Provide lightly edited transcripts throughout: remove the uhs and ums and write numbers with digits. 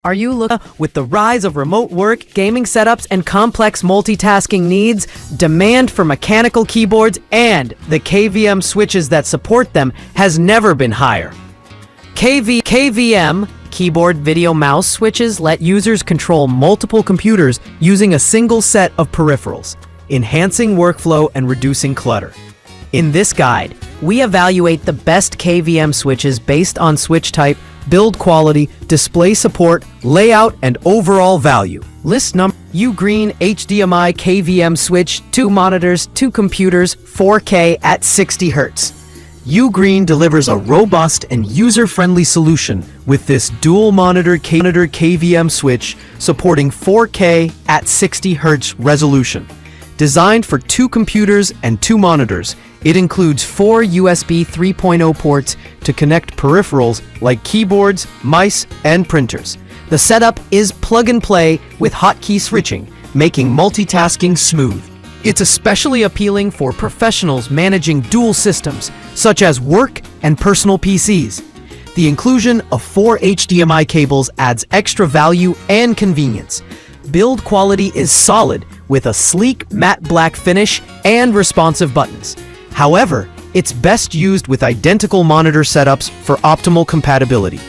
Are you looking with the rise of remote work, gaming setups, and complex multitasking needs? Demand for mechanical keyboards and the KVM switches that support them has never been higher. KVM keyboard video mouse switches let users control multiple computers using a single set of peripherals, enhancing workflow and reducing clutter. In this guide, we evaluate the best KVM switches based on switch type, build quality, display support, layout, and overall value. List number: UGREEN HDMI KVM switch, 2 monitors, 2 computers, 4K at 60 Hz. UGREEN delivers a robust and user-friendly solution with this dual-monitor KVM switch supporting 4K at 60 Hz resolution. Designed for 2 computers and 2 monitors, it includes 4 USB 3.0 ports to connect peripherals like keyboards, mice, and printers. The setup is plug-and-play with hotkey switching, making multitasking smooth. It's especially appealing for professionals managing dual systems, such as work and personal PCs. The inclusion of 4 HDMI cables adds extra value and convenience. Build quality is solid, with a sleek matte black finish and responsive buttons. However, it's best used with identical monitor setups for optimal compatibility.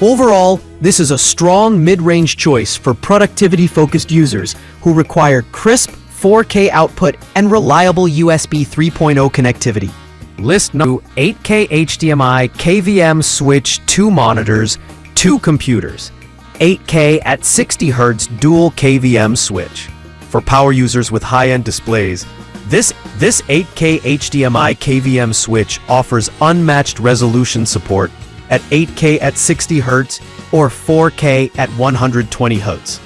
Overall, this is a strong mid-range choice for productivity-focused users who require crisp 4K output and reliable USB 3.0 connectivity. List number: 8K HDMI KVM switch, 2 monitors, 2 computers. 8K at 60 Hz dual KVM switch. For power users with high-end displays, this 8K HDMI KVM switch offers unmatched resolution support at 8K at 60 Hz or 4K at 120 Hz.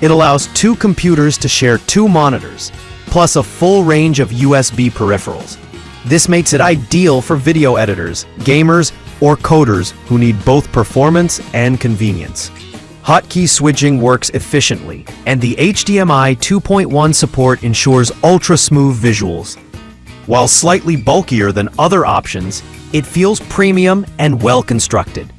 It allows 2 computers to share 2 monitors, plus a full range of USB peripherals. This makes it ideal for video editors, gamers, or coders who need both performance and convenience. Hotkey switching works efficiently, and the HDMI 2.1 support ensures ultra-smooth visuals. While slightly bulkier than other options, it feels premium and well-constructed.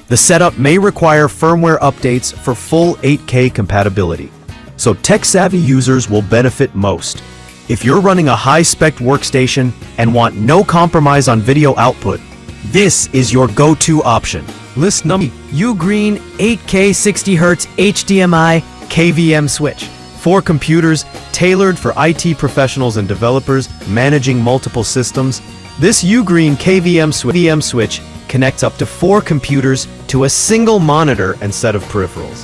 The setup may require firmware updates for full 8K compatibility, so tech-savvy users will benefit most. If you're running a high-spec workstation and want no compromise on video output, this is your go-to option. List number: UGREEN 8K 60 Hz HDMI KVM switch. 4 computers tailored for IT professionals and developers managing multiple systems. This UGREEN KVM switch connects up to 4 computers to a single monitor and set of peripherals.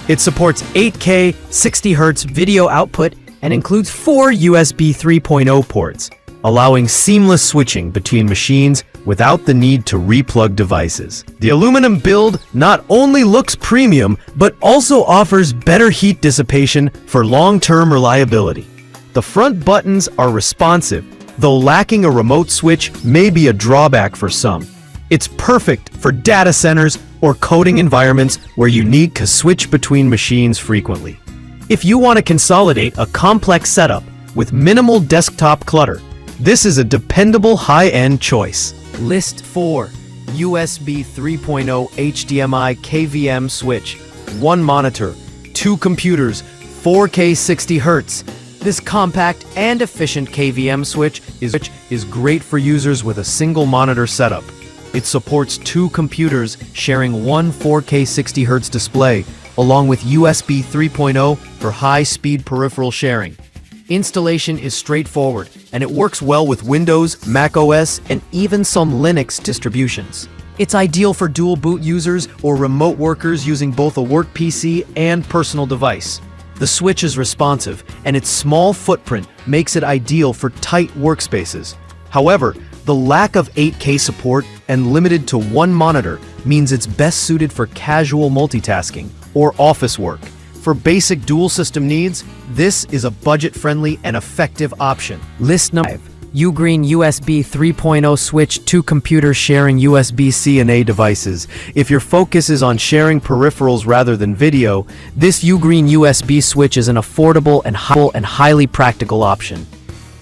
It supports 8K 60 Hz video output and includes 4 USB 3.0 ports, allowing seamless switching between machines without the need to replug devices. The aluminum build not only looks premium, but also offers better heat dissipation for long-term reliability. The front buttons are responsive, though lacking a remote switch may be a drawback for some. It's perfect for data centers or coding environments where you need to switch between machines frequently. If you want to consolidate a complex setup with minimal desktop clutter, this is a dependable high-end choice. List 4. USB 3.0 HDMI KVM switch. 1 monitor, 2 computers, 4K 60 Hz. This compact and efficient KVM switch is great for users with a single monitor setup. It supports 2 computers sharing 1 4K 60 Hz display, along with USB 3.0 for high-speed peripheral sharing. Installation is straightforward, and it works well with Windows, Mac OS, and even some Linux distributions. It's ideal for dual boot users or remote workers using both a work PC and personal device. The switch is responsive, and its small footprint makes it ideal for tight workspaces. However, the lack of 8K support and limited to 1 monitor means it's best suited for casual multitasking or office work. For basic dual system needs, this is a budget-friendly and effective option. List number 5. UGREEN USB 3.0 switch, 2 computers sharing USB-C and A devices. If your focus is on sharing peripherals rather than video, this UGREEN USB switch is an affordable and highly practical option.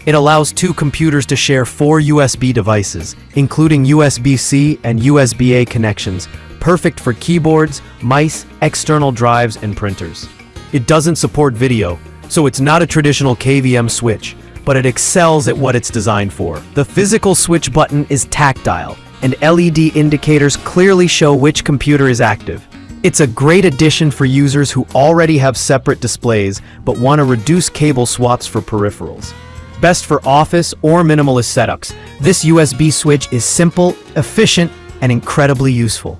It allows 2 computers to share 4 USB devices, including USB-C and USB-A connections, perfect for keyboards, mice, external drives, and printers. It doesn't support video, so it's not a traditional KVM switch, but it excels at what it's designed for. The physical switch button is tactile, and LED indicators clearly show which computer is active. It's a great addition for users who already have separate displays but want to reduce cable swaps for peripherals. Best for office or minimalist setups, this USB switch is simple, efficient, and incredibly useful.